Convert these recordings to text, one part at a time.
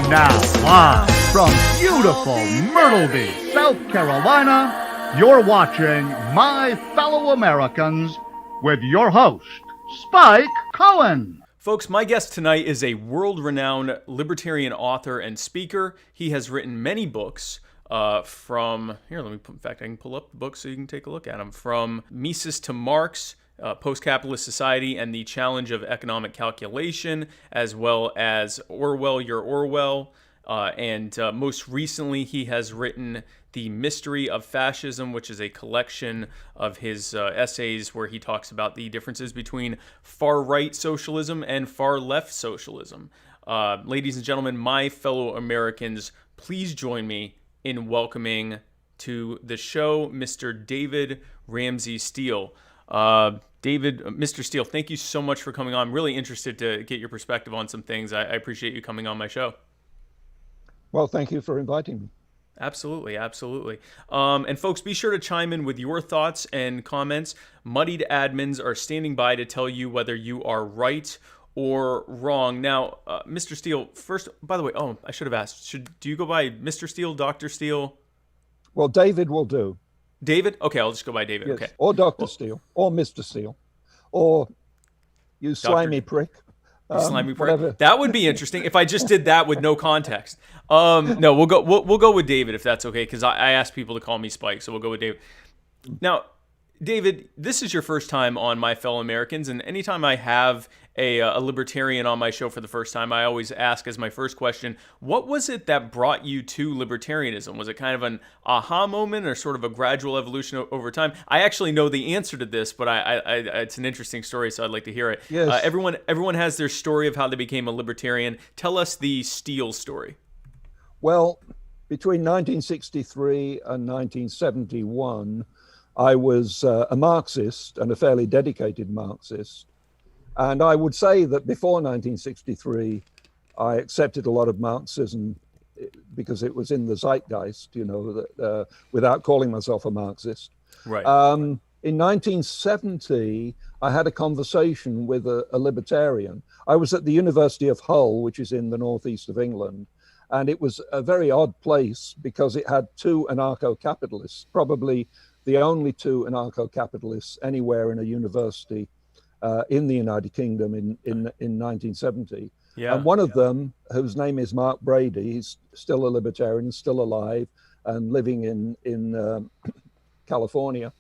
And now, live from beautiful Myrtle Beach, South Carolina, you're watching My Fellow Americans with your host, Spike Cohen. Folks, my guest tonight is a world-renowned libertarian author and speaker. He has written many books from, here, let me put, in fact, I can pull up the books so you can take a look at them. From Mises to Marx, Post-Capitalist Society and the Challenge of Economic Calculation, as well as Orwell, Your Orwell. And most recently, he has written The Mystery of Fascism, which is a collection of his essays where he talks about the differences between far-right socialism and far-left socialism. Ladies and gentlemen, my fellow Americans, please join me in welcoming to the show Mr. David Ramsay Steele. Mr. Steele, thank you so much for coming on. I'm really interested to get your perspective on some things. I appreciate you coming on my show. Well, thank you for inviting me. Absolutely, absolutely. And folks, be sure to chime in with your thoughts and comments. Muddied admins are standing by to tell you whether you are right or wrong. Now, Mr. Steele, first, by the way, I should have asked, do you go by Mr. Steele, Dr. Steele? Well, David will do. David? Okay, I'll just go by David. Yes. Okay. Or Dr. Steele, or Mr. Steele, or you slimy prick. Slimy prick. Whatever. That would be interesting if I just did that with no context. No, we'll go with David if that's okay, because I asked people to call me Spike, so we'll go with David. Now, David, this is your first time on My Fellow Americans, and anytime I have a libertarian on my show for the first time, I always ask as my first question, what was it that brought you to libertarianism? Was it kind of an aha moment or sort of a gradual evolution over time? I actually know the answer to this, but it's an interesting story, so I'd like to hear it. Yes. Everyone has their story of how they became a libertarian. Tell us the Steele story. Well, between 1963 and 1971, I was a Marxist, and a fairly dedicated Marxist. And I would say that before 1963, I accepted a lot of Marxism because it was in the zeitgeist, without calling myself a Marxist. Right. In 1970, I had a conversation with a libertarian. I was at the University of Hull, which is in the northeast of England. And it was a very odd place because it had two anarcho-capitalists, probably the only two anarcho-capitalists anywhere in a university in the United Kingdom in 1970. Yeah. And one of them, whose name is Mark Brady, he's still a libertarian, still alive, and living in California.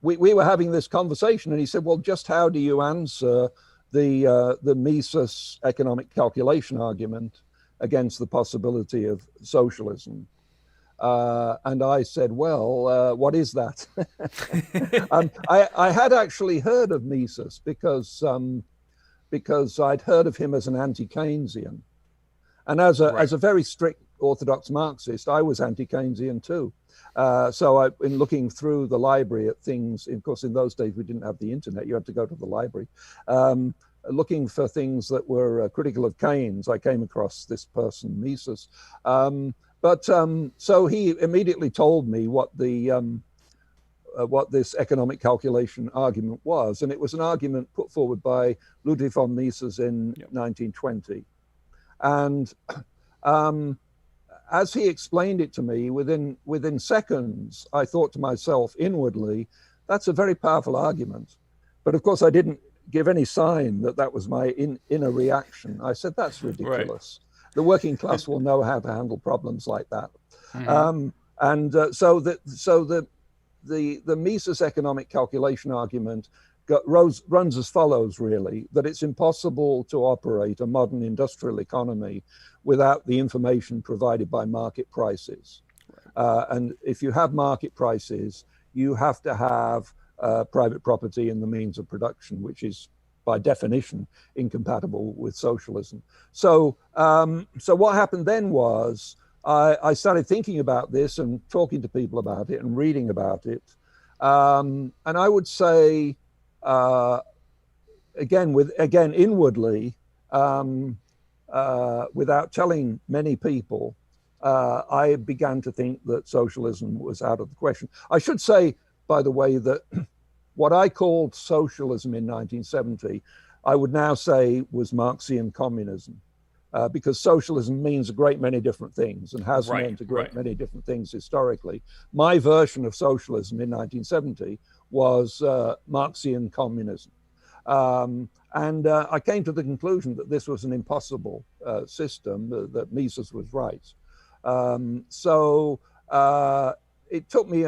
We were having this conversation, and he said, well, just how do you answer the Mises economic calculation argument against the possibility of socialism? And I said, well, what is that? I had actually heard of Mises because I'd heard of him as an anti-Keynesian. And as a very strict orthodox Marxist, I was anti-Keynesian too. So I've been looking through the library at things. Of course, in those days, we didn't have the internet. You had to go to the library. Looking for things that were critical of Keynes, I came across this person, Mises. So he immediately told me what this economic calculation argument was, and it was an argument put forward by Ludwig von Mises in 1920. And as he explained it to me, within seconds, I thought to myself inwardly, that's a very powerful argument. But of course, I didn't give any sign that was my inner reaction. I said, that's ridiculous. Right. The working class will know how to handle problems like that. Mm-hmm. So the Mises economic calculation argument runs as follows, really, that it's impossible to operate a modern industrial economy without the information provided by market prices. Right. And if you have market prices, you have to have private property and the means of production, which is by definition incompatible with socialism. So what happened then was I started thinking about this and talking to people about it and reading about it. And I would say, again inwardly, without telling many people, I began to think that socialism was out of the question. I should say, by the way, that what I called socialism in 1970, I would now say was Marxian communism. because socialism means a great many different things and has meant a great many different things historically. My version of socialism in 1970 was Marxian communism. And I came to the conclusion that this was an impossible system, that Mises was right. It took me,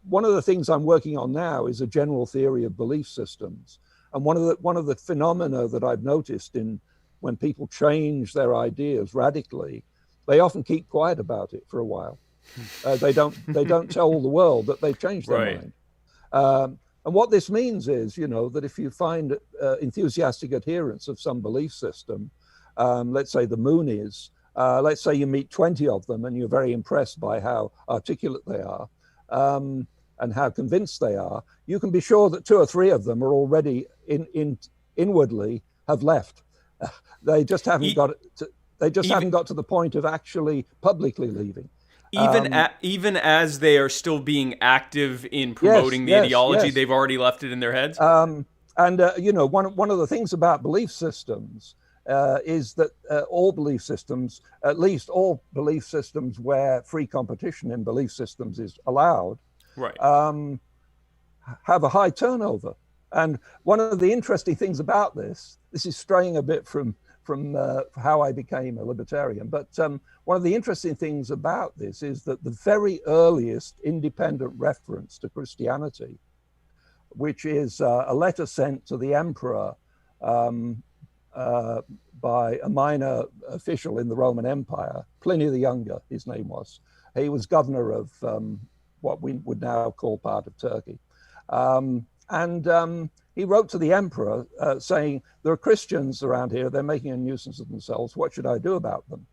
one of the things I'm working on now is a general theory of belief systems. And one of the phenomena that I've noticed in when people change their ideas radically, they often keep quiet about it for a while. They don't tell the world that they've changed their mind. And what this means is, that if you find enthusiastic adherents of some belief system, let's say the Moonies, let's say you meet 20 of them and you're very impressed by how articulate they are and how convinced they are, you can be sure that 2 or 3 of them are already inwardly have left. They just haven't got to, haven't got to the point of actually publicly leaving. Even as they are still being active in promoting the ideology, they've already left it in their heads. One of the things about belief systems is that all belief systems, at least all belief systems where free competition in belief systems is allowed, have a high turnover. And one of the interesting things about this is straying a bit from how I became a libertarian. But one of the interesting things about this is that the very earliest independent reference to Christianity, which is a letter sent to the emperor by a minor official in the Roman Empire, Pliny the Younger, his name was. He was governor of what we would now call part of Turkey. He wrote to the emperor saying, there are Christians around here, they're making a nuisance of themselves, what should I do about them?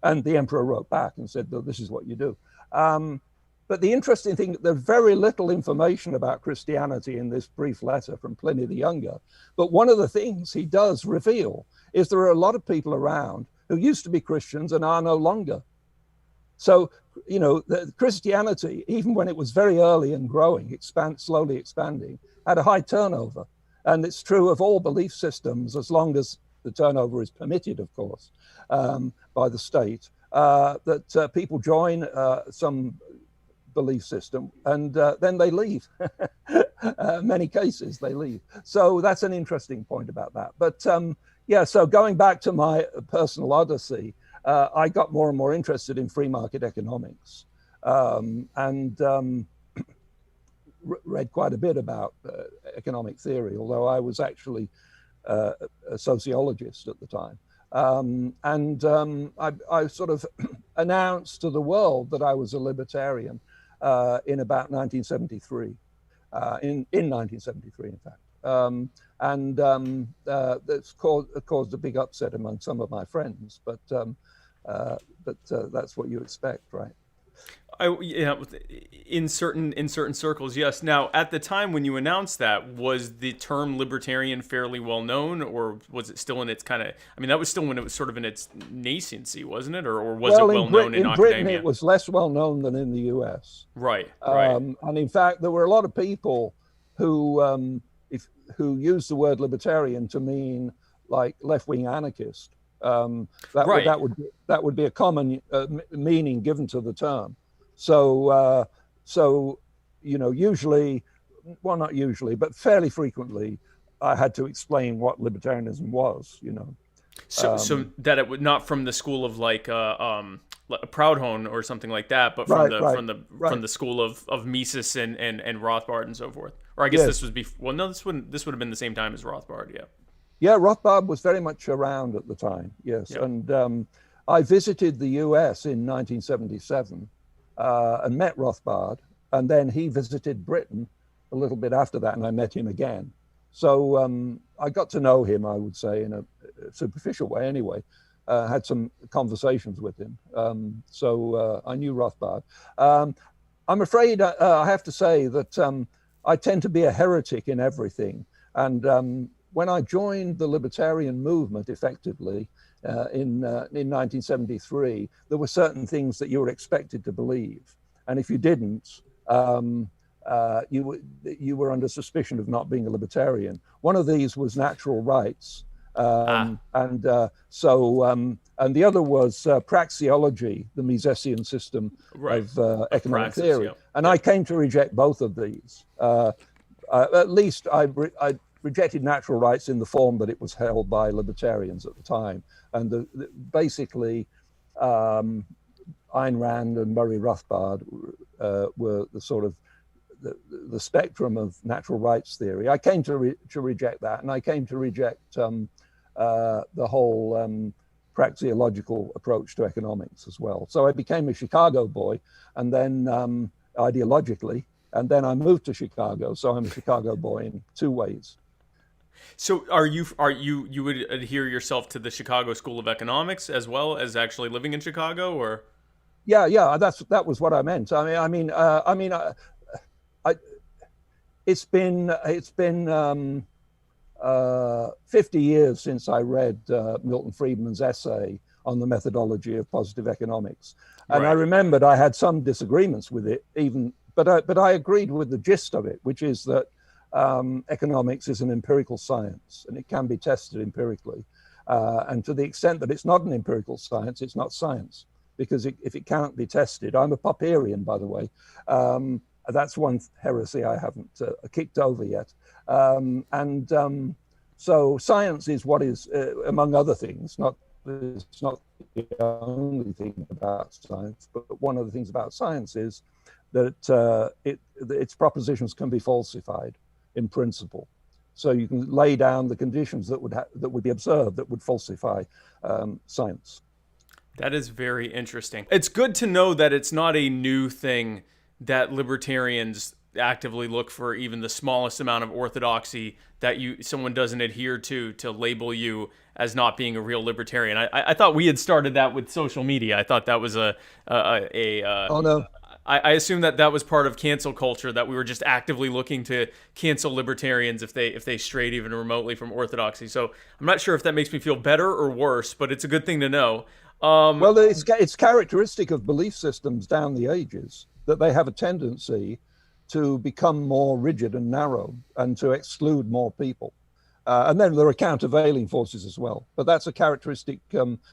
And the emperor wrote back and said, well, this is what you do. But the interesting thing, there's very little information about Christianity in this brief letter from Pliny the Younger. But one of the things he does reveal is there are a lot of people around who used to be Christians and are no longer. So, the Christianity, even when it was very early and growing, slowly expanding, had a high turnover. And it's true of all belief systems, as long as the turnover is permitted, of course, by the state, that people join some belief system and then they leave. Many cases they leave. So that's an interesting point about that. But so going back to my personal odyssey, I got more and more interested in free market economics and read quite a bit about economic theory, although I was actually a sociologist at the time. I sort of announced to the world that I was a libertarian in about 1973, in 1973, in fact. That's caused a big upset among some of my friends, but that's what you expect, right? In certain circles, yes. Now, at the time when you announced that, was the term libertarian fairly well known, or was it still in its kind of? I mean, that was still when it was sort of in its nascency, wasn't it, or was it well known in academia? In Britain, it was less well known than in the U.S. Right. And in fact, there were a lot of people who used the word libertarian to mean like left-wing anarchist. That would be a common meaning given to the term. So usually, well, not usually, but fairly frequently, I had to explain what libertarianism was, So that it would not from the school of like Proudhon or something like that, but from the school of Mises and Rothbard and so forth. Or I guess this was before. Well, no, this would have been the same time as Rothbard. Yeah. Yeah, Rothbard was very much around at the time. Yes, yeah. And I visited the U.S. in 1977. And met Rothbard, and then he visited Britain a little bit after that, and I met him again. So I got to know him, I would say, in a superficial way anyway. Had some conversations with him. So I knew Rothbard. I'm afraid I have to say that I tend to be a heretic in everything. And when I joined the libertarian movement effectively, in 1973, there were certain things that you were expected to believe, and if you didn't, you were under suspicion of not being a libertarian. One of these was natural rights, And and the other was praxeology, the Misesian system of economic praxis, theory. yeah. And I came to reject both of these. At least I rejected natural rights in the form that it was held by libertarians at the time. And basically, Ayn Rand and Murray Rothbard were the sort of the spectrum of natural rights theory. I came to reject that, and I came to reject the whole praxeological approach to economics as well. So I became a Chicago boy, and then ideologically, and then I moved to Chicago. So I'm a Chicago boy in two ways. So you would adhere yourself to the Chicago School of Economics as well as actually living in Chicago, or? Yeah, that was what I meant. It's been 50 years since I read Milton Friedman's essay on the methodology of positive economics, and I remembered I had some disagreements with it, but I agreed with the gist of it, which is that economics is an empirical science and it can be tested empirically, and to the extent that it's not an empirical science, it's not science, because if it can't be tested, I'm a Popperian, by the way. That's one heresy I haven't kicked over yet. So science is what is, among other things, it's not the only thing about science, but one of the things about science is that its propositions can be falsified in principle. So you can lay down the conditions that would be observed that would falsify science. That is very interesting. It's good to know that it's not a new thing that libertarians actively look for even the smallest amount of orthodoxy that someone doesn't adhere to label you as not being a real libertarian. I thought we had started that with social media. I thought that was oh no. I assume that was part of cancel culture, that we were just actively looking to cancel libertarians if they strayed even remotely from orthodoxy. So I'm not sure if that makes me feel better or worse, but it's a good thing to know. Well, it's characteristic of belief systems down the ages that they have a tendency to become more rigid and narrow and to exclude more people. And then there are countervailing forces as well. But that's a characteristic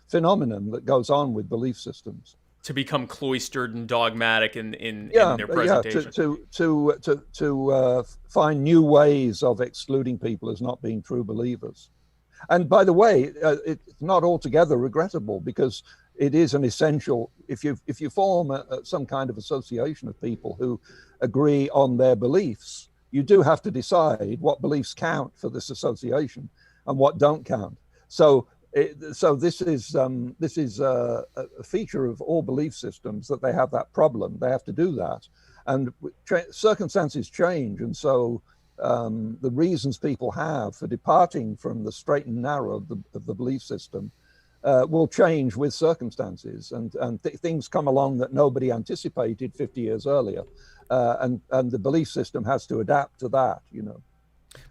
phenomenon that goes on with belief systems. To become cloistered and dogmatic in their presentation. To find new ways of excluding people as not being true believers. And by the way, it's not altogether regrettable, because it is an essential, if you form some kind of association of people who agree on their beliefs, you do have to decide what beliefs count for this association and what don't count. So this is a feature of all belief systems, that they have that problem. They have to do that, and circumstances change, and so the reasons people have for departing from the straight and narrow of the belief system will change with circumstances, and things come along that nobody anticipated 50 years earlier, and the belief system has to adapt to that, you know.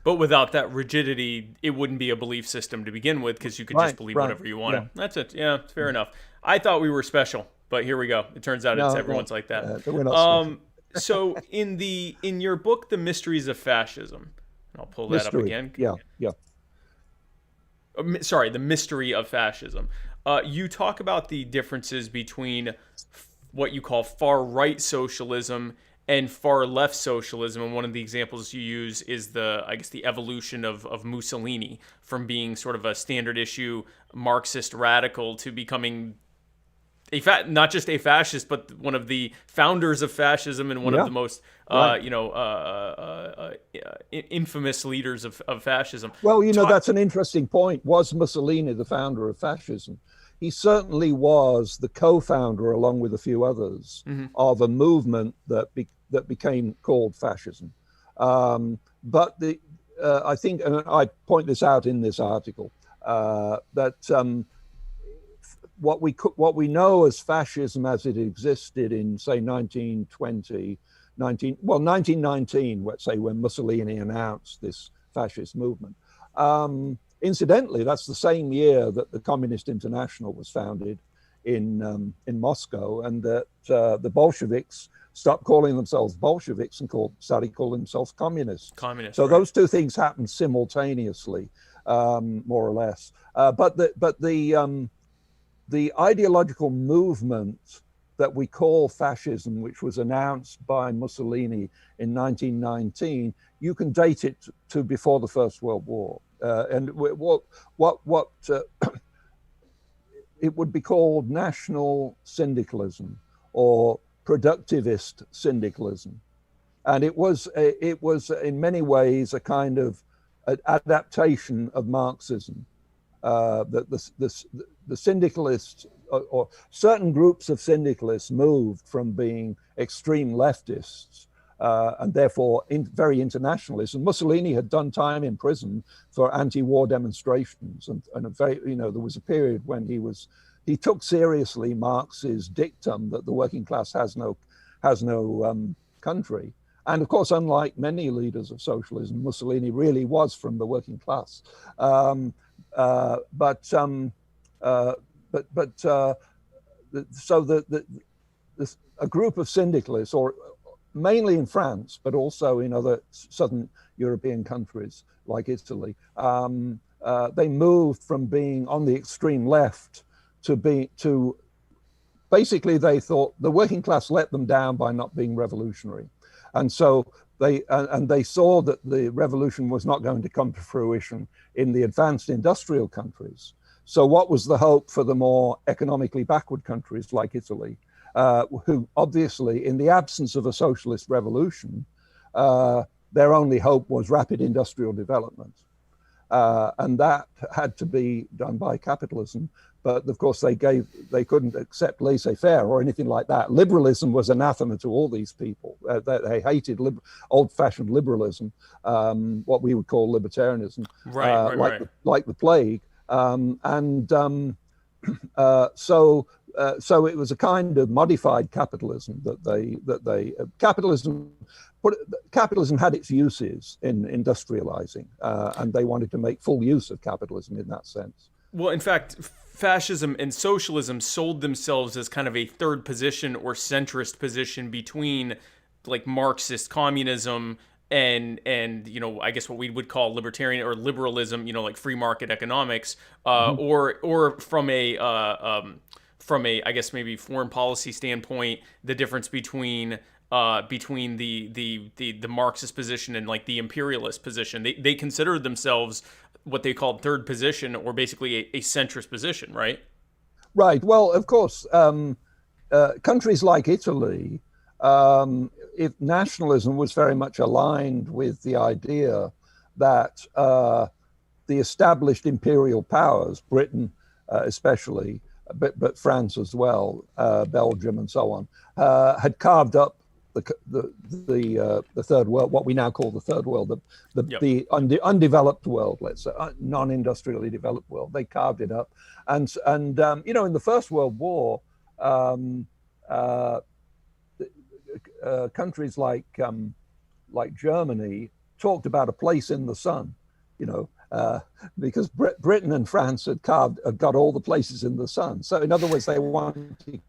But without that rigidity, it wouldn't be a belief system to begin with, because you could just believe whatever you wanted. Yeah. That's it. Yeah, fair enough. I thought we were special, but here we go. It turns out everyone's like that. We're not special. So in your book, The Mysteries of Fascism, and I'll pull that up again. Yeah. Sorry, The Mystery of Fascism. You talk about the differences between what you call far-right socialism and far-left socialism, and one of the examples you use is the evolution of Mussolini from being sort of a standard issue Marxist radical to becoming not just a fascist, but one of the founders of fascism and one of the most infamous leaders of fascism. Well, that's an interesting point. Was Mussolini the founder of fascism? He certainly was the co-founder, along with a few others, of a movement that became called fascism. But I think, and I point this out in this article, that what we know as fascism as it existed in, say, 1919, let's say, when Mussolini announced this fascist movement. Incidentally, that's the same year that the Communist International was founded in Moscow, and that the Bolsheviks stopped calling themselves Bolsheviks and started calling themselves communists. So those two things happened simultaneously. more or less. The ideological movement that we call fascism, which was announced by Mussolini in 1919, you can date it to before the First World War. And what it would be called national syndicalism or productivist syndicalism. And it was in many ways a kind of adaptation of Marxism. The syndicalists or certain groups of syndicalists moved from being extreme leftists and therefore very internationalist. And Mussolini had done time in prison for anti-war demonstrations, and there was a period when he took seriously Marx's dictum that the working class has no country. And of course, unlike many leaders of socialism, Mussolini really was from the working class. A group of syndicalists, or mainly in France, but also in other southern European countries like Italy, they moved from being on the extreme left to basically they thought the working class let them down by not being revolutionary, and so they saw that the revolution was not going to come to fruition in the advanced industrial countries. So what was the hope for the more economically backward countries like Italy, who obviously, in the absence of a socialist revolution, their only hope was rapid industrial development. And that had to be done by capitalism. But of course, they couldn't accept laissez-faire or anything like that. Liberalism was anathema to all these people. They hated old-fashioned liberalism, what we would call libertarianism, like the plague. So it was a kind of modified capitalism capitalism had its uses in industrializing, and they wanted to make full use of capitalism in that sense. Well, in fact, fascism and socialism sold themselves as kind of a third position or centrist position between like Marxist communism and I guess what we would call libertarian or liberalism, like free market economics, or from a I guess maybe foreign policy standpoint, the difference between the Marxist position and like the imperialist position. They considered themselves what they called third position, or basically a centrist position, right? Right. Well, of course, countries like Italy, if nationalism was very much aligned with the idea that the established imperial powers, Britain especially, but France as well, Belgium and so on, had carved up the third world, what we now call the third world, the undeveloped world, let's say, non-industrially developed world. They carved it up, and in the First World War, countries like Germany talked about a place in the sun, because Britain and France had got all the places in the sun. So in other words, they wanted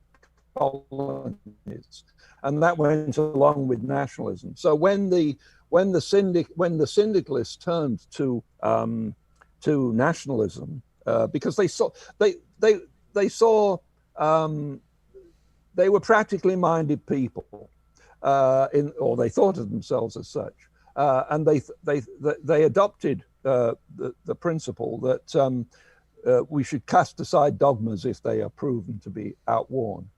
colonies, and that went along with nationalism. So when the syndicalists turned to nationalism, because they saw they were practically minded people, or they thought of themselves as such, and they adopted the principle that we should cast aside dogmas if they are proven to be outworn.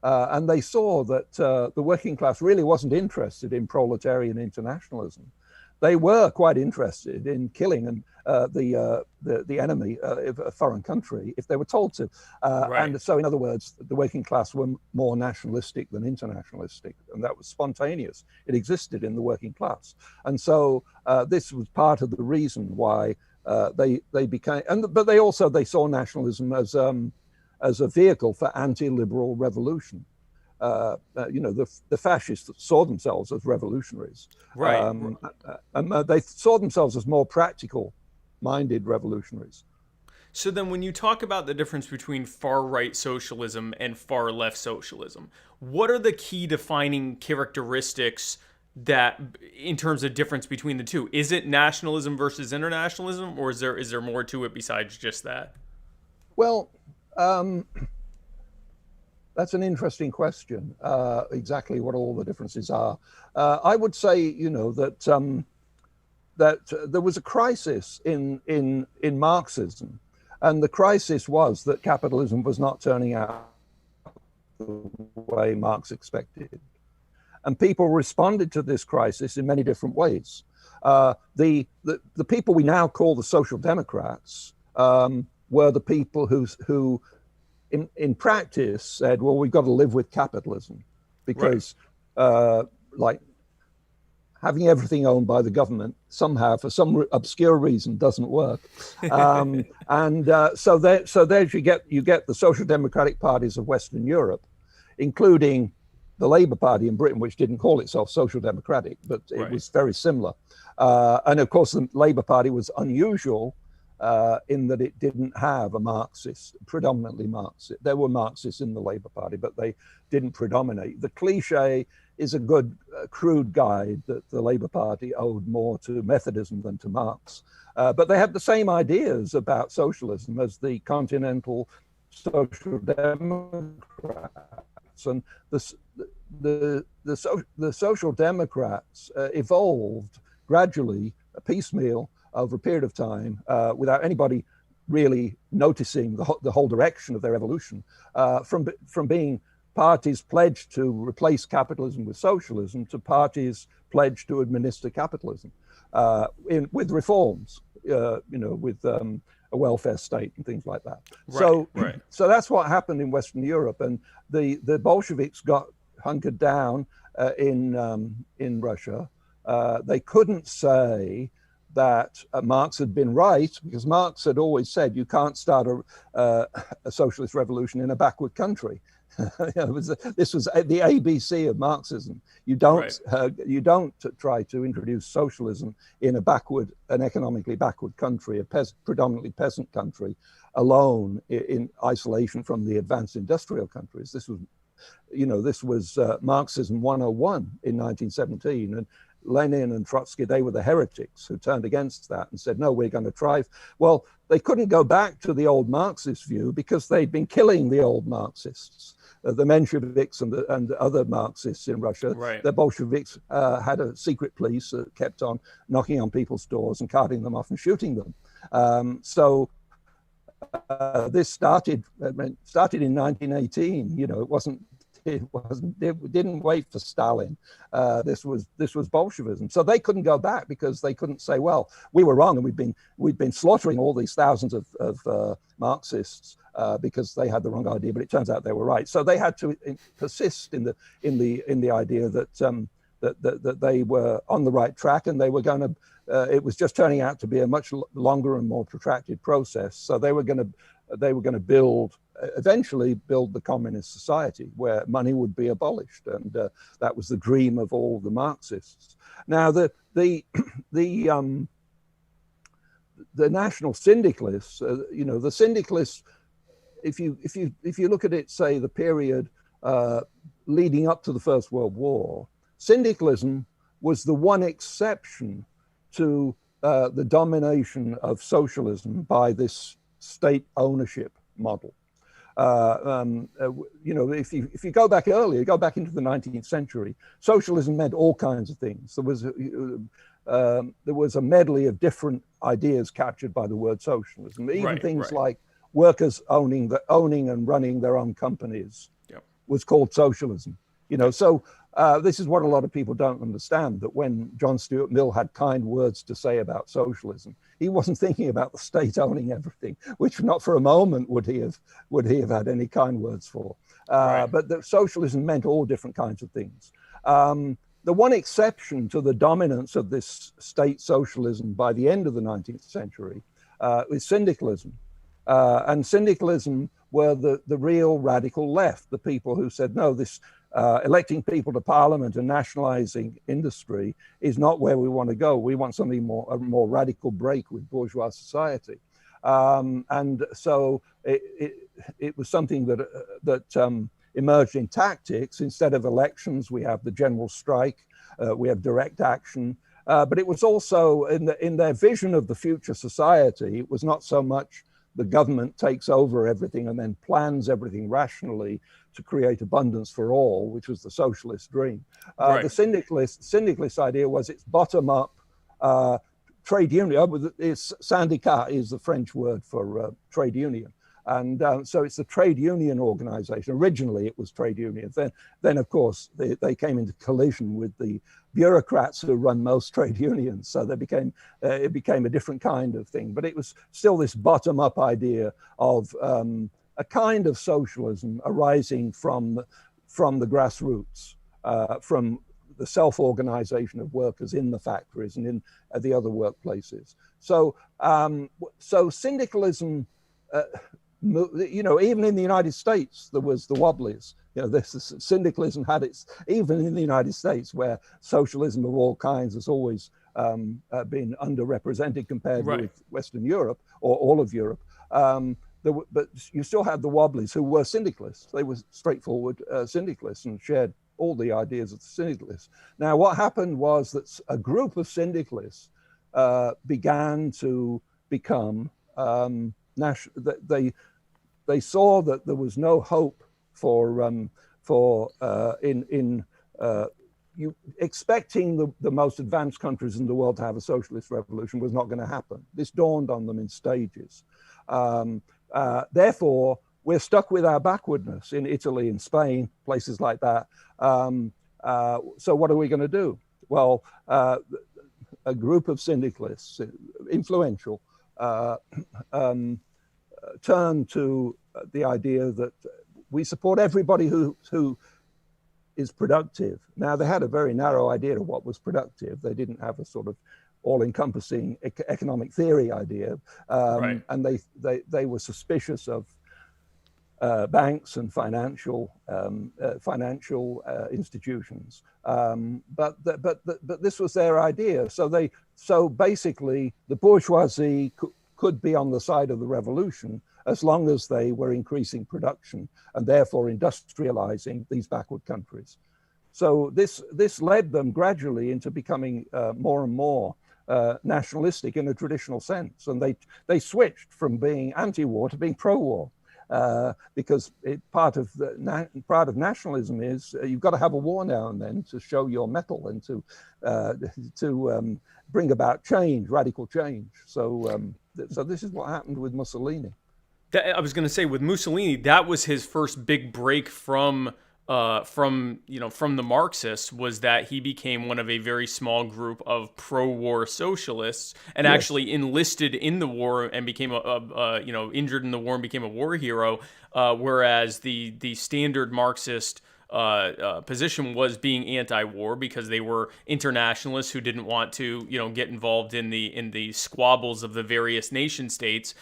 And they saw that the working class really wasn't interested in proletarian internationalism. They were quite interested in killing the enemy of a foreign country if they were told to. And so, in other words, the working class were more nationalistic than internationalistic, and that was spontaneous. It existed in the working class, and so this was part of the reason why they became. But they saw nationalism as a vehicle for anti-liberal revolution. The fascists saw themselves as revolutionaries, and they saw themselves as more practical-minded revolutionaries. So then when you talk about the difference between far-right socialism and far-left socialism, what are the key defining characteristics that in terms of difference between the two? Is it nationalism versus internationalism, or is there more to it besides just that? Well, that's an interesting question. Exactly what all the differences are. I would say, that there was a crisis in Marxism, and the crisis was that capitalism was not turning out the way Marx expected. And people responded to this crisis in many different ways. The people we now call the Social Democrats were the people who in practice said, well, we've got to live with capitalism because like having everything owned by the government somehow, for some obscure reason, doesn't work. So there you get the social democratic parties of Western Europe, including the Labour Party in Britain, which didn't call itself social democratic, but it was very similar. And of course, the Labour Party was unusual in that it didn't have a Marxist, predominantly Marxist. There were Marxists in the Labour Party, but they didn't predominate. The cliche is a good crude guide that the Labour Party owed more to Methodism than to Marx. But they had the same ideas about socialism as the continental social democrats. And the social democrats evolved gradually, piecemeal, over a period of time, without anybody really noticing the whole direction of their evolution, from being parties pledged to replace capitalism with socialism to parties pledged to administer capitalism with reforms, with a welfare state and things like that. So that's what happened in Western Europe, and the Bolsheviks got hunkered down in Russia. They couldn't say that Marx had been right, because Marx had always said you can't start a socialist revolution in a backward country. This was the ABC of Marxism. You don't try to introduce socialism in an economically backward country, a predominantly peasant country, alone in isolation from the advanced industrial countries. This was Marxism 101 in 1917, and Lenin and Trotsky, they were the heretics who turned against that and said, no, we're going to try. Well, they couldn't go back to the old Marxist view because they'd been killing the old Marxists, the Mensheviks and other Marxists in Russia. The Bolsheviks had a secret police that kept on knocking on people's doors and carting them off and shooting them. This started in 1918. It didn't wait for Stalin. This was Bolshevism. So they couldn't go back because they couldn't say, well, we were wrong, and we've been slaughtering all these thousands of Marxists because they had the wrong idea. But it turns out they were right. So they had to persist in the idea that they were on the right track, and they were going to. It was just turning out to be a much longer and more protracted process. So they were going to eventually build the communist society where money would be abolished, and that was the dream of all the Marxists. Now, the national syndicalists, the syndicalists, if you look at it, say the period leading up to the First World War, syndicalism was the one exception to the domination of socialism by this state ownership model. If you go back earlier, go back into the 19th century, socialism meant all kinds of things. There was a medley of different ideas captured by the word socialism. Even things like workers owning and running their own companies was called socialism. So this is what a lot of people don't understand, that when John Stuart Mill had kind words to say about socialism, he wasn't thinking about the state owning everything, which not for a moment would he have had any kind words for. But the socialism meant all different kinds of things. The one exception to the dominance of this state socialism by the end of the 19th century is syndicalism. And syndicalism were the real radical left, the people who said, no, this electing people to parliament and nationalizing industry is not where we want to go. We want something a more radical break with bourgeois society. And so it was something that emerging tactics. Instead of elections, we have the general strike, we have direct action. But it was also in their vision of the future society, it was not so much the government takes over everything and then plans everything rationally to create abundance for all, which was the socialist dream. Right. The syndicalist idea was it's bottom-up trade union. Syndicat is the French word for trade union. And so it's a trade union organization. Originally, it was trade unions. Then of course, they came into collision with the bureaucrats who run most trade unions. So it became a different kind of thing. But it was still this bottom-up idea of a kind of socialism arising from the grassroots, from the self-organization of workers in the factories and in the other workplaces. So syndicalism. Even in the United States, there was the Wobblies. This syndicalism had its, even in the United States, where socialism of all kinds has always been underrepresented compared with Western Europe or all of Europe. But you still had the Wobblies who were syndicalists. They were straightforward syndicalists and shared all the ideas of the syndicalists. Now, what happened was that a group of syndicalists began to become they saw that there was no hope expecting the most advanced countries in the world to have a socialist revolution was not going to happen. This dawned on them in stages. Therefore, we're stuck with our backwardness in Italy and Spain, places like that. So what are we going to do? Well, a group of syndicalists, influential, turn to the idea that we support everybody who is productive. Now, they had a very narrow idea of what was productive. They didn't have a sort of all-encompassing economic theory idea, and they were suspicious of banks and financial institutions. But this was their idea. So basically, the bourgeoisie could be on the side of the revolution as long as they were increasing production and therefore industrializing these backward countries. So this led them gradually into becoming more and more nationalistic in a traditional sense. And they switched from being anti-war to being pro-war. Because part of nationalism is you've got to have a war now and then to show your mettle and to bring about change, radical change. So this is what happened with Mussolini. I was going to say with Mussolini, that was his first big break from the Marxists, was that he became one of a very small group of pro-war socialists and actually enlisted in the war and became injured in the war and became a war hero, whereas the standard Marxist position was being anti-war because they were internationalists who didn't want to get involved in the squabbles of the various nation states,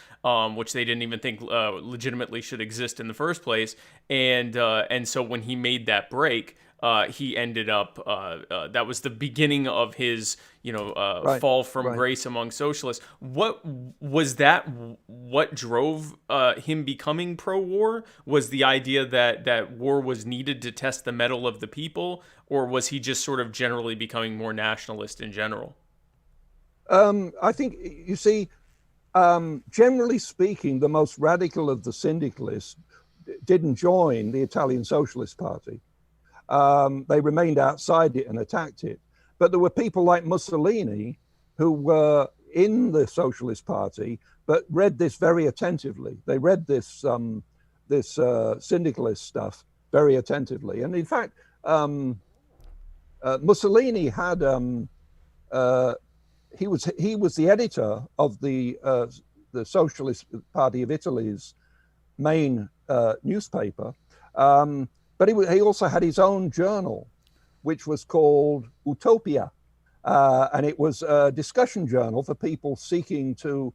which they didn't even think legitimately should exist in the first place. And so when he made that break, he ended up that was the beginning of his fall from grace among socialists. What was that? What drove him becoming pro-war? Was the idea that war was needed to test the mettle of the people, or was he just sort of generally becoming more nationalist in general? I think, you see, generally speaking, the most radical of the syndicalists didn't join the Italian Socialist Party. They remained outside it and attacked it. But there were people like Mussolini who were in the Socialist Party, but read this very attentively. They read this syndicalist stuff very attentively. And in fact, Mussolini had he was the editor of the Socialist Party of Italy's main newspaper. But he also had his own journal, which was called Utopia. And it was a discussion journal for people seeking to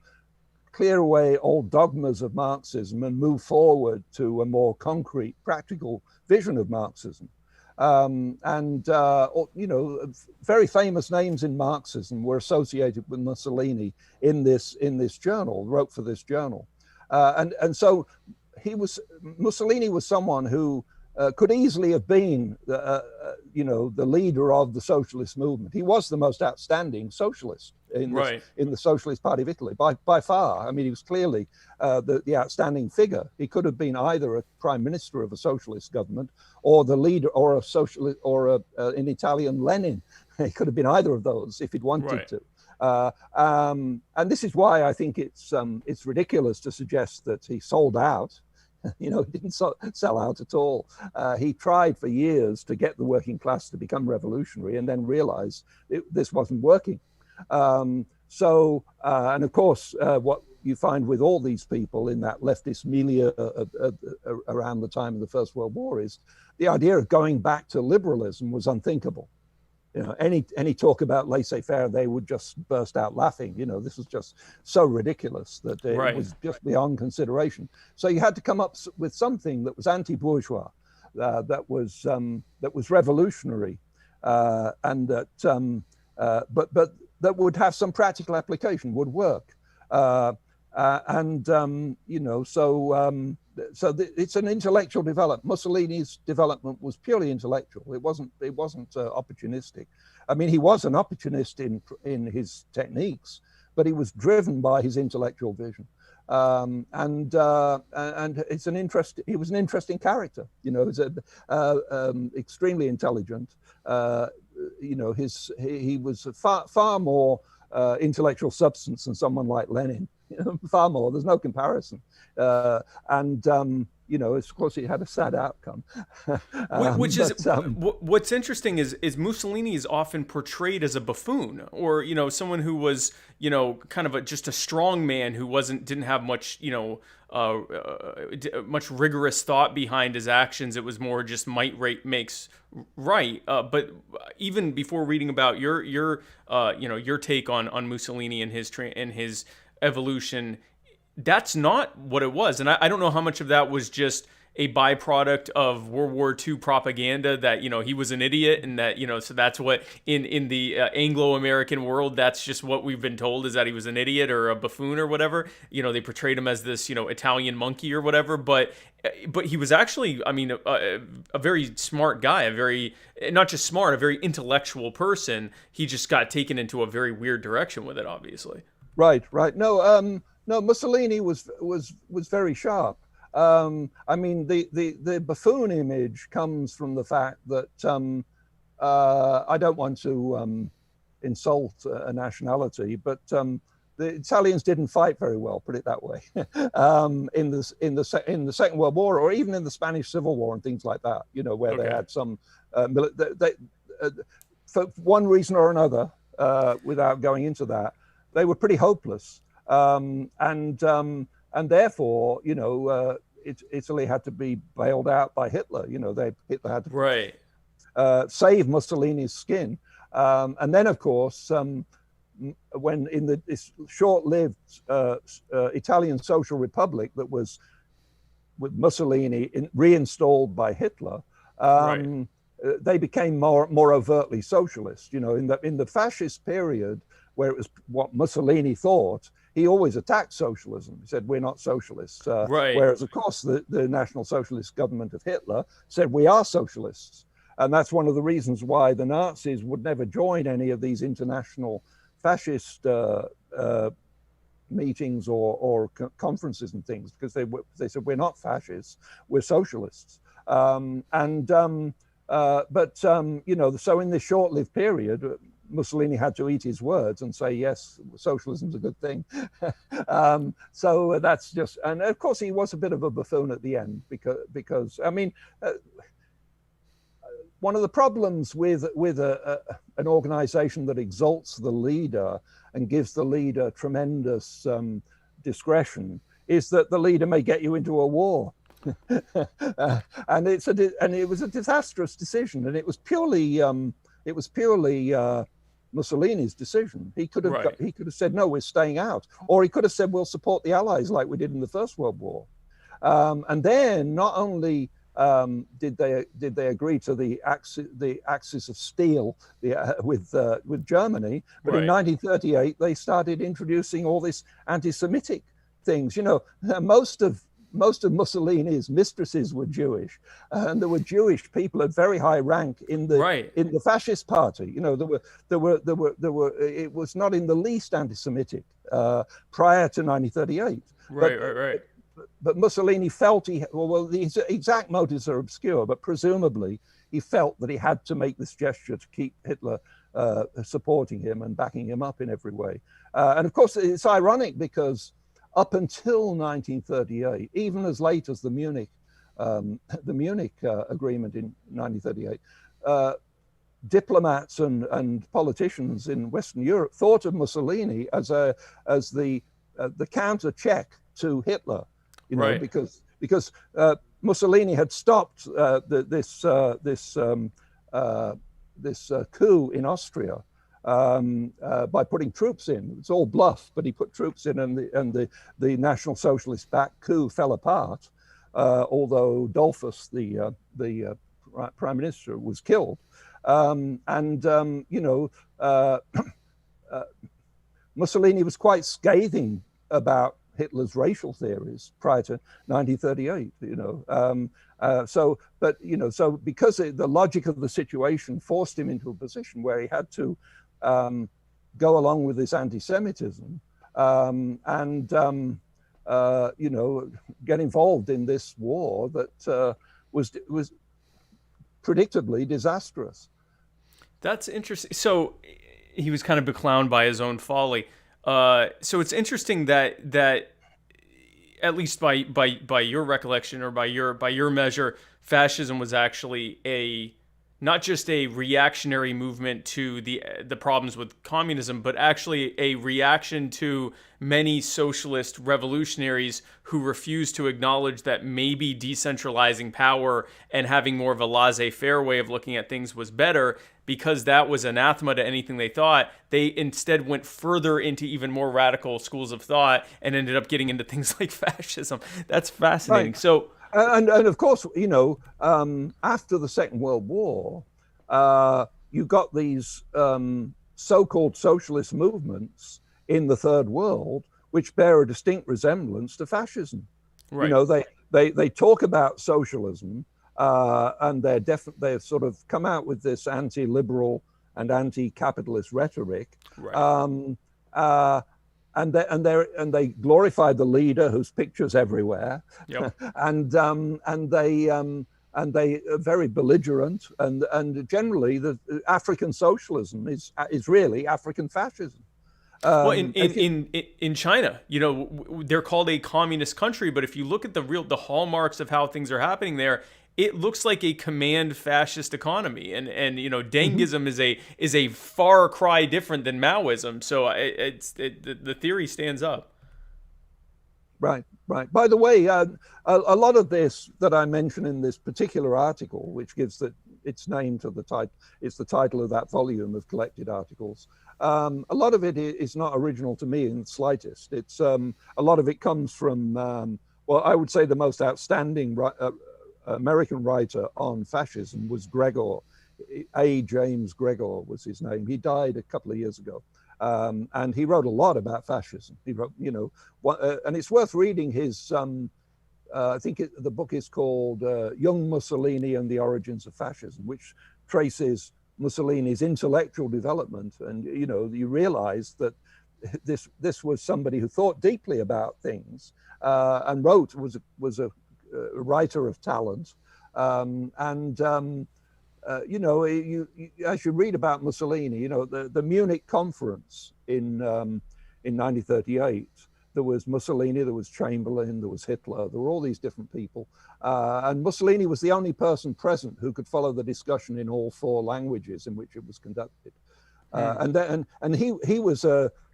clear away old dogmas of Marxism and move forward to a more concrete, practical vision of Marxism. Very famous names in Marxism were associated with Mussolini in this journal, wrote for this journal. And so Mussolini was someone who could easily have been, the leader of the socialist movement. He was the most outstanding socialist in the Socialist Party of Italy by far. I mean, he was clearly the outstanding figure. He could have been either a prime minister of a socialist government, or the leader, or a socialist, or an Italian Lenin. He could have been either of those if he'd wanted to. And this is why I think it's ridiculous to suggest that he sold out. He didn't sell out at all. He tried for years to get the working class to become revolutionary, and then realized this wasn't working. And of course, what you find with all these people in that leftist milieu around the time of the First World War is the idea of going back to liberalism was unthinkable. Any talk about laissez-faire, they would just burst out laughing. This was just so ridiculous that it was just beyond consideration. So you had to come up with something that was anti-bourgeois, that was revolutionary, and that but that would have some practical application, would work. So it's an intellectual development. Mussolini's development was purely intellectual. It wasn't opportunistic. I mean, he was an opportunist in his techniques, but he was driven by his intellectual vision. And it's he was an interesting character. He's extremely intelligent. He was far more intellectual substance than someone like Lenin. Far more. There's no comparison. Of course, it had a sad outcome. What's interesting is Mussolini is often portrayed as a buffoon, or someone who was kind of just a strong man who didn't have much much rigorous thought behind his actions. It was more just might makes right. But even before reading about your take on Mussolini and his evolution, that's not what it was. And I don't know how much of that was just a byproduct of World War II propaganda, that he was an idiot, and that so that's what in the Anglo-American world, that's just what we've been told, is that he was an idiot or a buffoon or whatever. They portrayed him as this Italian monkey or whatever, but he was actually, I mean, a very smart guy, a very, not just smart, a very intellectual person. He just got taken into a very weird direction with it, obviously. Right. No, Mussolini was very sharp. I mean, the buffoon image comes from the fact that I don't want to insult a nationality, but the Italians didn't fight very well, put it that way, in the Second World War, or even in the Spanish Civil War and things like that. Where they had some for one reason or another, without going into that, they were pretty hopeless, and therefore, Italy had to be bailed out by Hitler. Hitler had to save Mussolini's skin, and then, of course, when in this short-lived Italian Social Republic that was with Mussolini reinstalled by Hitler, they became more overtly socialist. In the fascist period, where it was what Mussolini thought, he always attacked socialism. He said, we're not socialists. Whereas, of course, the National Socialist government of Hitler said, we are socialists. And that's one of the reasons why the Nazis would never join any of these international fascist meetings or conferences and things, because they said, we're not fascists, we're socialists. So in this short-lived period, Mussolini had to eat his words and say, yes, socialism's a good thing. So that's just, and of course he was a bit of a buffoon at the end, because I mean, one of the problems with an organization that exalts the leader and gives the leader tremendous discretion is that the leader may get you into a war. And it was a disastrous decision, and it was purely Mussolini's decision. He could have said, no, we're staying out, or he could have said, we'll support the Allies like we did in the First World War. And then not only did they agree to the axis of steel with Germany, but in 1938 they started introducing all this anti-Semitic things. Most of most of Mussolini's mistresses were Jewish, and there were Jewish people at very high rank in the fascist party. You know, there were. It was not in the least anti-Semitic prior to 1938. Right. But Mussolini felt the exact motives are obscure, but presumably he felt that he had to make this gesture to keep Hitler supporting him and backing him up in every way. And of course, it's ironic because up until 1938, even as late as the Munich agreement in 1938, diplomats and politicians in Western Europe thought of Mussolini as the counter check to Hitler, you know, because Mussolini had stopped this coup in Austria by putting troops in. It's all bluff, but he put troops in, and the National Socialist-backed coup fell apart. Although Dollfuss, the prime minister, was killed, Mussolini was quite scathing about Hitler's racial theories prior to 1938, you know. So because the logic of the situation forced him into a position where he had to go along with this anti-Semitism get involved in this war that was predictably disastrous. That's interesting. So he was kind of beclowned by his own folly. So it's interesting that at least by your recollection or by your measure, fascism was actually not just a reactionary movement to the problems with communism, but actually a reaction to many socialist revolutionaries who refused to acknowledge that maybe decentralizing power and having more of a laissez-faire way of looking at things was better. Because that was anathema to anything they thought, they instead went further into even more radical schools of thought and ended up getting into things like fascism. That's fascinating. Right. So, and of course, you know, after the Second World War, you got these so-called socialist movements in the Third World, which bear a distinct resemblance to fascism. Right. You know, they talk about socialism. And they've sort of come out with this anti-liberal and anti-capitalist rhetoric, right. And they glorify the leader whose picture's everywhere, yep. and they are very belligerent, and generally the African socialism is really African fascism. Well, in China, you know, they're called a communist country, but if you look at the hallmarks of how things are happening there, it looks like a command fascist economy, and you know, Dengism is a far cry different than Maoism. So the theory stands up. Right. By the way, a lot of this that I mention in this particular article, which gives its name to the title, it's the title of that volume of collected articles. A lot of it is not original to me in the slightest. It's a lot of it comes from, I would say the most outstanding American writer on fascism was Gregor. James Gregor was his name. He died a couple of years ago. And he wrote a lot about fascism. He wrote, you know, and it's worth reading his, I think the book is called Young Mussolini and the Origins of Fascism, which traces Mussolini's intellectual development. And, you know, you realize that this was somebody who thought deeply about things and was a writer of talent. You know, as you read about Mussolini, you know, the Munich conference in 1938, there was Mussolini, there was Chamberlain, there was Hitler, there were all these different people. And Mussolini was the only person present who could follow the discussion in all four languages in which it was conducted. And he was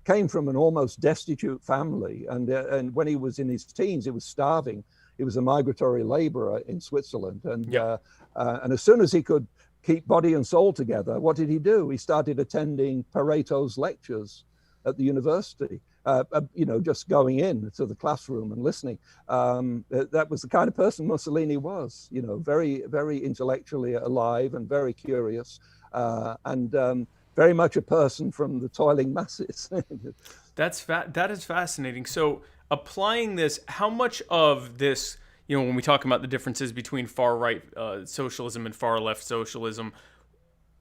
came from an almost destitute family. And when he was in his teens, he was starving. He was a migratory laborer in Switzerland. And as soon as he could keep body and soul together, what did he do? He started attending Pareto's lectures at the university, you know, just going in to the classroom and listening. That was the kind of person Mussolini was, you know, very, very intellectually alive and very curious, and very much a person from the toiling masses. That is fascinating. So applying this, how much of this, when we talk about the differences between far right socialism and far left socialism,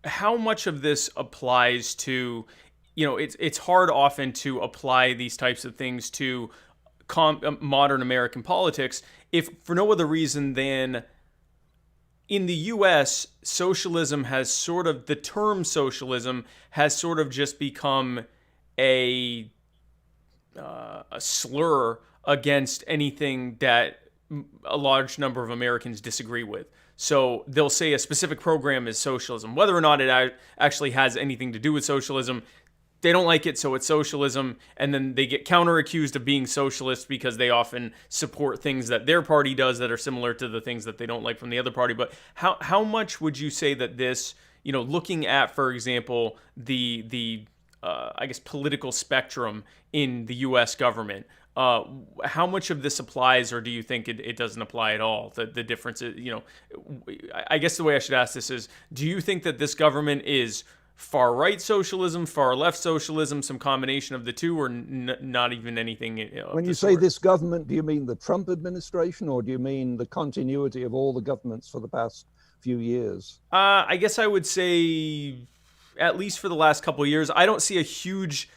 how much of this applies to, it's hard often to apply these types of things to modern American politics, if for no other reason than in the US, socialism has sort of, the term socialism has sort of just become a slur against anything that a large number of Americans disagree with. So they'll say a specific program is socialism, whether or not it actually has anything to do with socialism. They don't like it, so it's socialism, and then they get counter-accused of being socialist because they often support things that their party does that are similar to the things that they don't like from the other party. But how much would you say that this, looking at, for example, the I guess political spectrum in the U.S. government, how much of this applies, or do you think it doesn't apply at all? The difference is, I guess the way I should ask this is, do you think that this government is far right socialism, far left socialism, some combination of the two, or not even anything? When you say this government, do you mean the Trump administration, or do you mean the continuity of all the governments for the past few years? I guess I would say at least for the last couple of years. I don't see a huge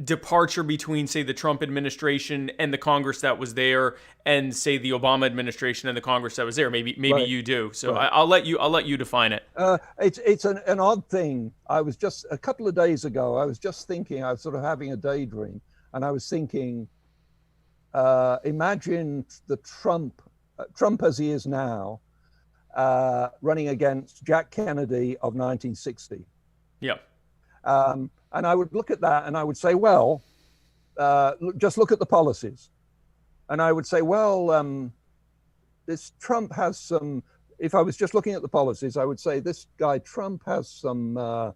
departure between, say, the Trump administration and the Congress that was there, and say the Obama administration and the Congress that was there. Maybe right. You do. So right. I'll let you define it. It's an odd thing. I was just a couple of days ago, I was just thinking, I was sort of having a daydream, and I was thinking, imagine the Trump as he is now, running against Jack Kennedy of 1960. Yeah. And I would look at that and I would say, well, just look at the policies. And I would say, well, this Trump has some, if I was just looking at the policies, I would say this guy Trump has some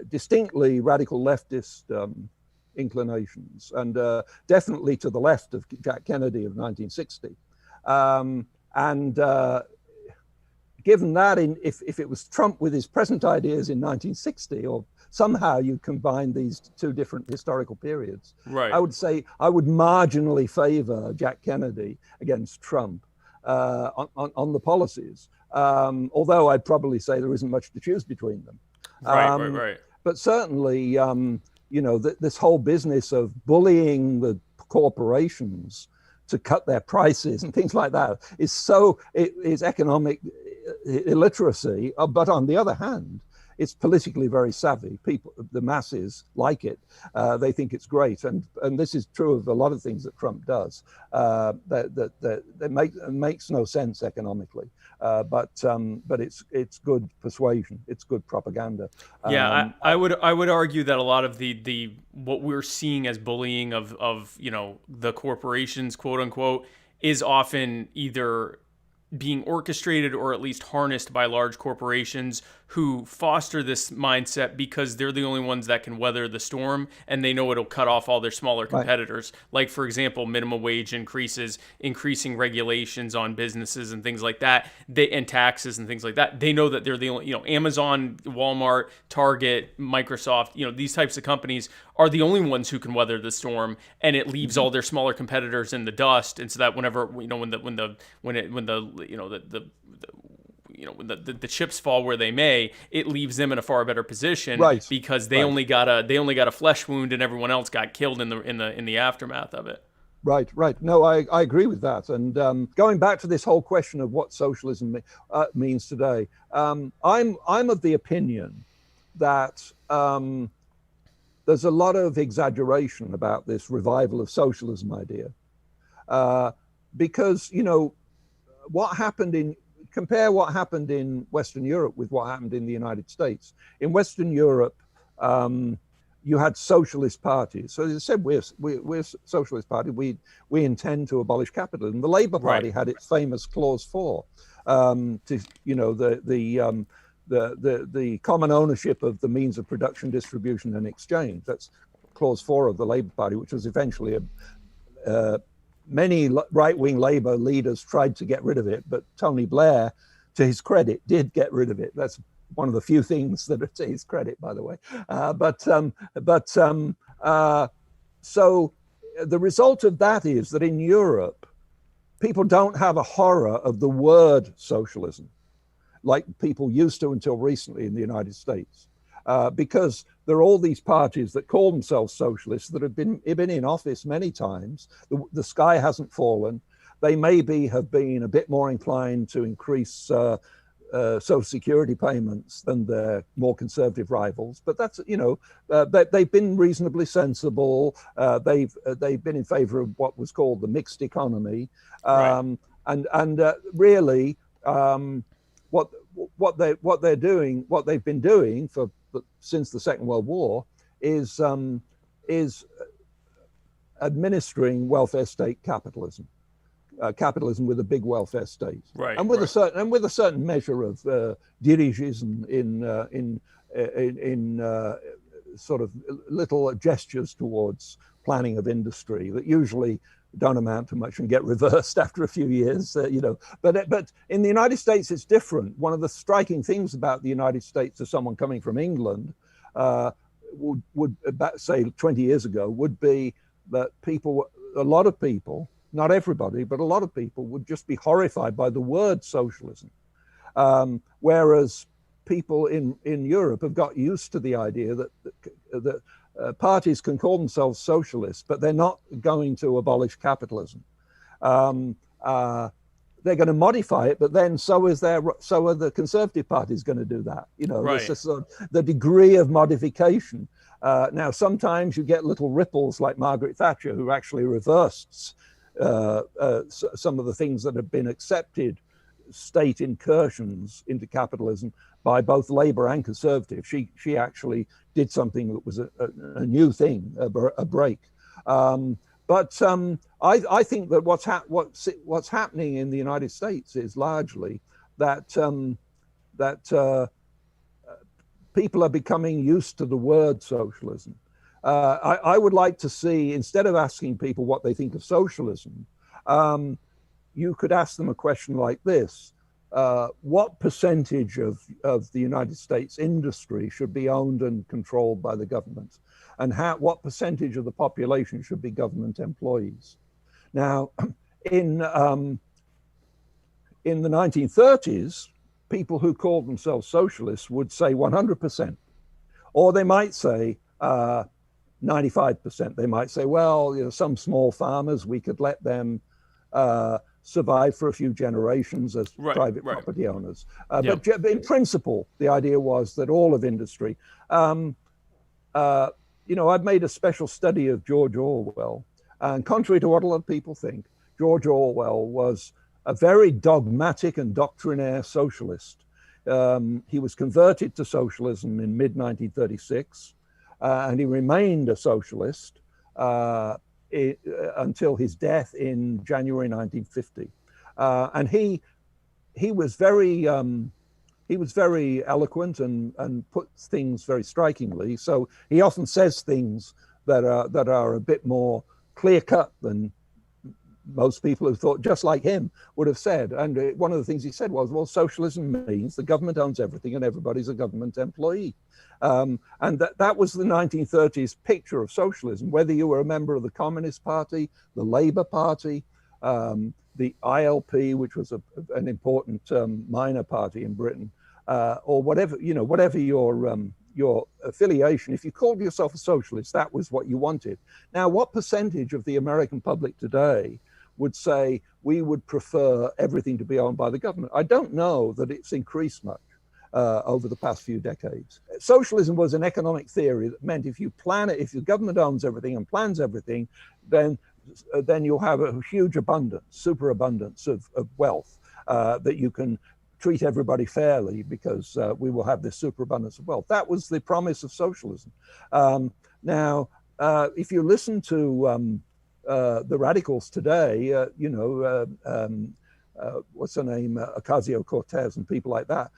distinctly radical leftist inclinations, and definitely to the left of Jack Kennedy of 1960. Given that, if it was Trump with his present ideas in 1960, or somehow you combine these two different historical periods, right, I would say I would marginally favor Jack Kennedy against Trump on the policies, although I'd probably say there isn't much to choose between them. Right. But certainly, this whole business of bullying the corporations to cut their prices and things like that is economic illiteracy. But on the other hand, it's politically very savvy. People, the masses like it. They think it's great, and this is true of a lot of things that Trump does. That makes no sense economically, but it's good persuasion. It's good propaganda. Yeah, I would argue that a lot of the what we're seeing as bullying of the corporations, quote unquote, is often either being orchestrated or at least harnessed by large corporations who foster this mindset because they're the only ones that can weather the storm, and they know it'll cut off all their smaller competitors. Right. Like, for example, minimum wage increases, increasing regulations on businesses and things like that, and taxes and things like that. They know that they're the only, Amazon, Walmart, Target, Microsoft, these types of companies are the only ones who can weather the storm, and it leaves all their smaller competitors in the dust. And so that whenever, when the chips fall where they may, it leaves them in a far better position, right, because they only got a flesh wound, and everyone else got killed in the aftermath of it. Right. No, I agree with that. And going back to this whole question of what socialism means today, I'm of the opinion that there's a lot of exaggeration about this revival of socialism idea, because compare what happened in Western Europe with what happened in the United States. In Western Europe, you had socialist parties. So they said, we're a socialist party. We intend to abolish capitalism. The Labour Party had its famous Clause 4, the common ownership of the means of production, distribution, and exchange. That's Clause 4 of the Labour Party, which was eventually many right-wing Labour leaders tried to get rid of it, but Tony Blair, to his credit, did get rid of it. That's one of the few things that are to his credit, by the way. So the result of that is that in Europe, people don't have a horror of the word socialism like people used to until recently in the United States, because there are all these parties that call themselves socialists that have been in office many times. The sky hasn't fallen. They maybe have been a bit more inclined to increase Social Security payments than their more conservative rivals, but that's, they've been reasonably sensible. They've been in favor of what was called the mixed economy, and really what they've been doing since the Second World War is administering welfare state capitalism. Capitalism with a big welfare state, and with a certain measure of dirigism in sort of little gestures towards planning of industry that usually don't amount to much and get reversed after a few years, But in the United States, it's different. One of the striking things about the United States, to someone coming from England, would say 20 years ago, would be that a lot of people. Not everybody, but a lot of people would just be horrified by the word socialism. Whereas people in Europe have got used to the idea that parties can call themselves socialists, but they're not going to abolish capitalism. They're going to modify it, but then so are the conservative parties going to do that. This is the degree of modification. Now, sometimes you get little ripples like Margaret Thatcher, who actually reversed some of the things that have been accepted state incursions into capitalism by both Labour and Conservative. She actually did something that was a new thing, a break. But I think that what's happening in the United States is largely that people are becoming used to the word socialism. I would like to see, instead of asking people what they think of socialism, you could ask them a question like this. What percentage of the United States industry should be owned and controlled by the government? And what percentage of the population should be government employees? Now, in the 1930s, people who called themselves socialists would say 100%, or they might say 95%. They might say, well, some small farmers, we could let them survive for a few generations as private property owners. But in principle, the idea was that all of industry, I've made a special study of George Orwell, and contrary to what a lot of people think, George Orwell was a very dogmatic and doctrinaire socialist. He was converted to socialism in mid-1936. And he remained a socialist until his death in January 1950. And he was very eloquent and puts things very strikingly. So he often says things that are a bit more clear-cut than most people who thought just like him would have said. And one of the things he said was, well, socialism means the government owns everything and everybody's a government employee. And that was the 1930s picture of socialism, whether you were a member of the Communist Party, the Labour Party, the ILP, which was an important minor party in Britain, or whatever your affiliation. If you called yourself a socialist, that was what you wanted. Now, what percentage of the American public today would say we would prefer everything to be owned by the government? I don't know that it's increased much over the past few decades. Socialism was an economic theory that meant if the government owns everything and plans everything, then you'll have a huge superabundance of wealth that you can treat everybody fairly because we will have this superabundance of wealth. That was the promise of socialism. Now, if you listen to the radicals today, what's her name, Ocasio-Cortez and people like that,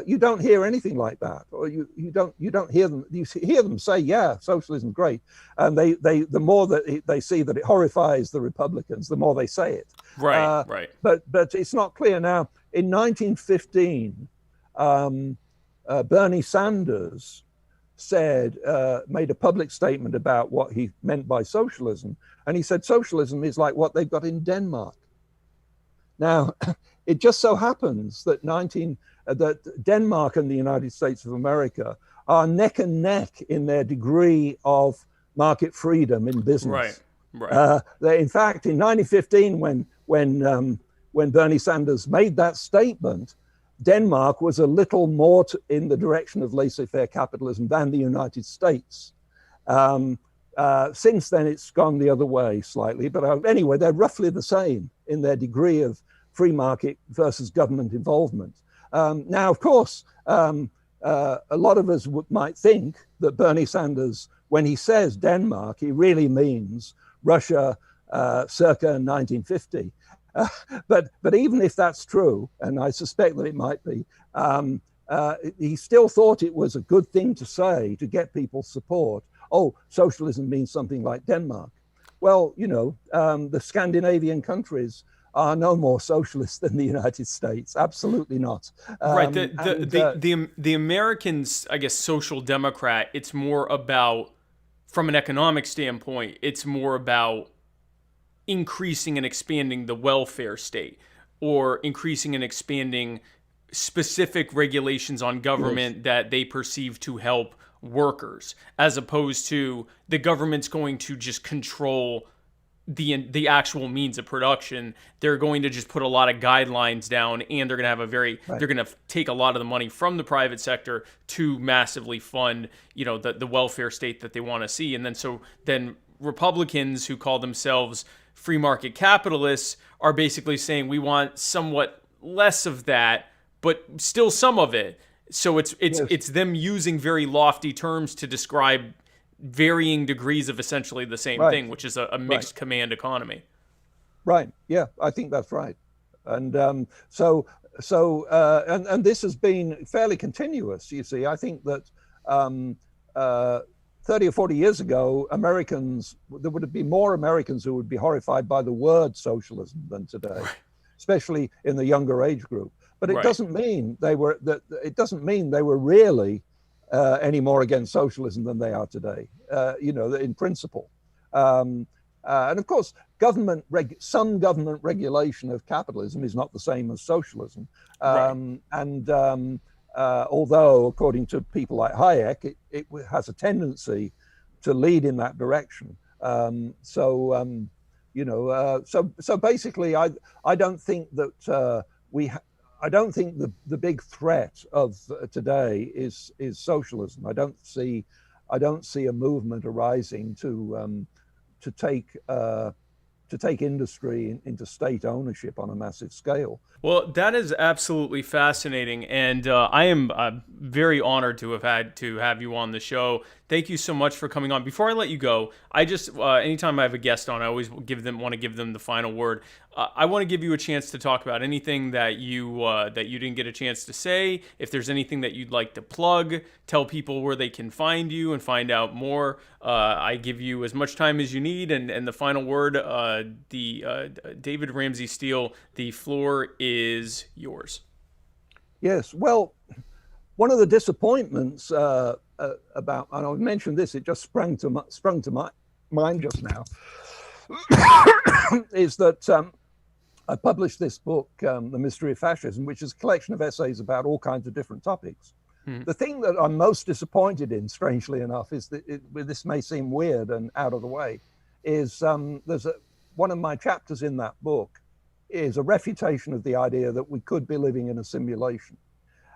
you don't hear anything like that, or you don't hear them. You hear them say, "Yeah, socialism's great," and the more that they see that it horrifies the Republicans, the more they say it. Right. But it's not clear now. In 1915, Bernie Sanders made a public statement about what he meant by socialism. And he said socialism is like what they've got in Denmark. Now, it just so happens that that Denmark and the United States of America are neck and neck in their degree of market freedom in business. Right. In fact, in 1915, when Bernie Sanders made that statement, Denmark was a little more in the direction of laissez-faire capitalism than the United States. Since then, it's gone the other way slightly. But anyway, they're roughly the same in their degree of free market versus government involvement. Now, of course, a lot of us might think that Bernie Sanders, when he says Denmark, he really means Russia circa 1950. But even if that's true, and I suspect that it might be, he still thought it was a good thing to say to get people's support. Oh, socialism means something like Denmark. Well, the Scandinavian countries are no more socialist than the United States. Absolutely not. Right. The Americans, I guess, social democrat, it's more about, from an economic standpoint, it's more about increasing and expanding the welfare state, or increasing and expanding specific regulations on government that they perceive to help workers, as opposed to the government's going to just control the actual means of production. They're going to just put a lot of guidelines down, and they're going to have they're going to take a lot of the money from the private sector to massively fund, the welfare state that they want to see. And then Republicans who call themselves free market capitalists are basically saying we want somewhat less of that, but still some of it. So it's them using very lofty terms to describe varying degrees of essentially the same thing, which is a mixed command economy. Right. Yeah, I think that's right. And and this has been fairly continuous. You see, I think that 30 or 40 years ago, there would be more Americans who would be horrified by the word socialism than today, especially in the younger age group. But it doesn't mean they were really any more against socialism than they are today, in principle. And of course, some government regulation of capitalism is not the same as socialism. Although, according to people like Hayek, it has a tendency to lead in that direction. So basically, I don't think that I don't think the big threat of today is socialism. I don't see a movement arising to take industry into state ownership on a massive scale. Well, that is absolutely fascinating, and I am very honored to have you on the show. Thank you so much for coming on. Before I let you go, I just anytime I have a guest on, I always want to give them the final word. I want to give you a chance to talk about anything that you didn't get a chance to say. If there's anything that you'd like to plug, tell people where they can find you and find out more. I give you as much time as you need, and the final word, David Ramsay Steele, the floor is yours. Yes. Well, one of the disappointments about, and I mentioned this, it just sprung to my mind just now, is that I published this book, The Mystery of Fascism, which is a collection of essays about all kinds of different topics. The thing that I'm most disappointed in, strangely enough, is that this may seem weird and out of the way, is one of my chapters in that book is a refutation of the idea that we could be living in a simulation.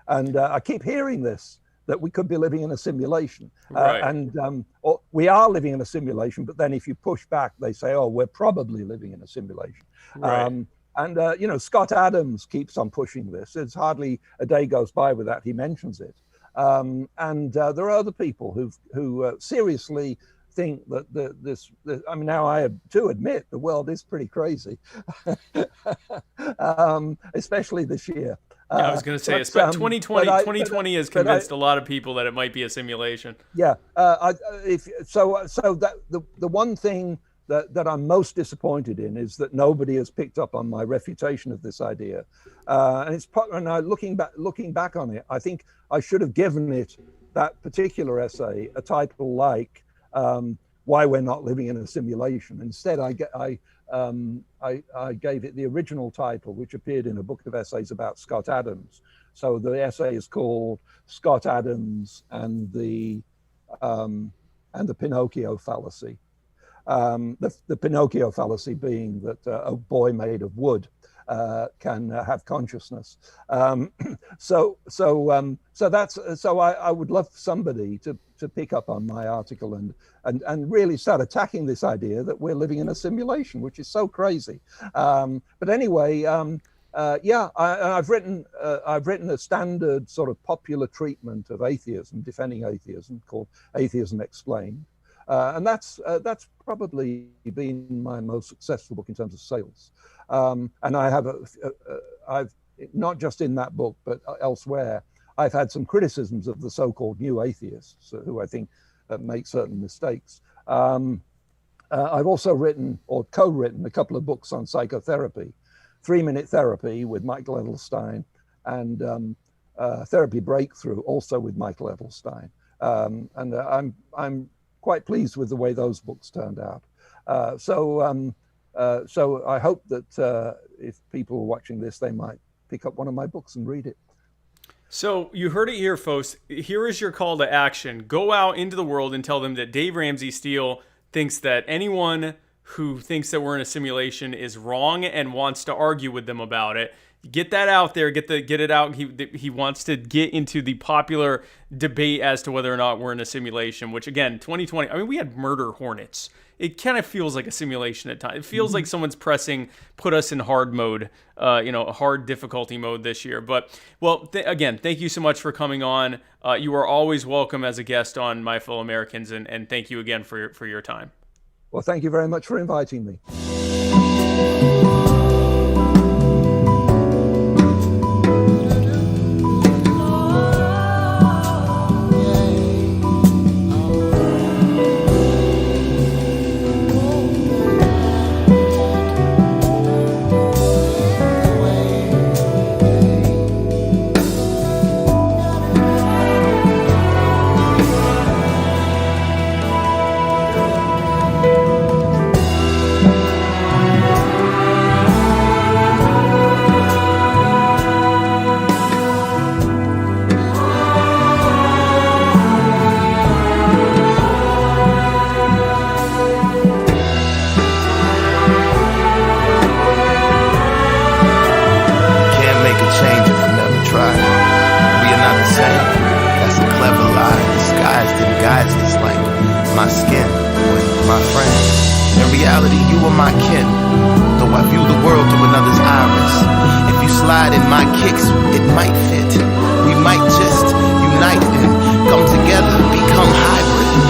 And I keep hearing this, that we could be living in a simulation. Or we are living in a simulation, but then if you push back, they say, oh, we're probably living in a simulation. Scott Adams keeps on pushing this. It's hardly a day goes by without he mentions it. There are other people who seriously think that now I have to admit the world is pretty crazy, especially this year. Yeah, I was going to say, 2020 has convinced a lot of people that it might be a simulation. Yeah. The one thing that I'm most disappointed in is that nobody has picked up on my refutation of this idea. And looking back on it, I think I should have given it that particular essay a title like "Why We're Not Living in a Simulation." Instead, I gave it the original title, which appeared in a book of essays about Scott Adams. So the essay is called "Scott Adams and the Pinocchio Fallacy." The Pinocchio fallacy being that a boy made of wood can have consciousness. So I would love somebody to pick up on my article and really start attacking this idea that we're living in a simulation, which is so crazy. But anyway, I've written a standard sort of popular treatment of atheism, defending atheism, called Atheism Explained. And that's probably been my most successful book in terms of sales. And I have I've not just in that book, but elsewhere, I've had some criticisms of the so-called new atheists who I think make certain mistakes. I've also written or co-written a couple of books on psychotherapy, 3-Minute Therapy with Michael Edelstein, and Therapy Breakthrough also with Michael Edelstein. And I'm quite pleased with the way those books turned out. So I hope that if people are watching this, they might pick up one of my books and read it. So you heard it here, folks. Here is your call to action. Go out into the world and tell them that Dave Ramsay Steele thinks that anyone who thinks that we're in a simulation is wrong and wants to argue with them about it. Get that out there. Get it out. He wants to get into the popular debate as to whether or not we're in a simulation, which again, 2020, I mean, we had murder hornets. It kind of feels like a simulation at times. It feels like someone's put us in hard mode, a hard difficulty mode this year. But, well, again, thank you so much for coming on. You are always welcome as a guest on My Fellow Americans, and thank you again for your time. Well, thank you very much for inviting me. My skin, my friend. In reality, you are my kin, though I view the world through another's iris. If you slide in my kicks, it might fit. We might just unite and come together, become hybrid.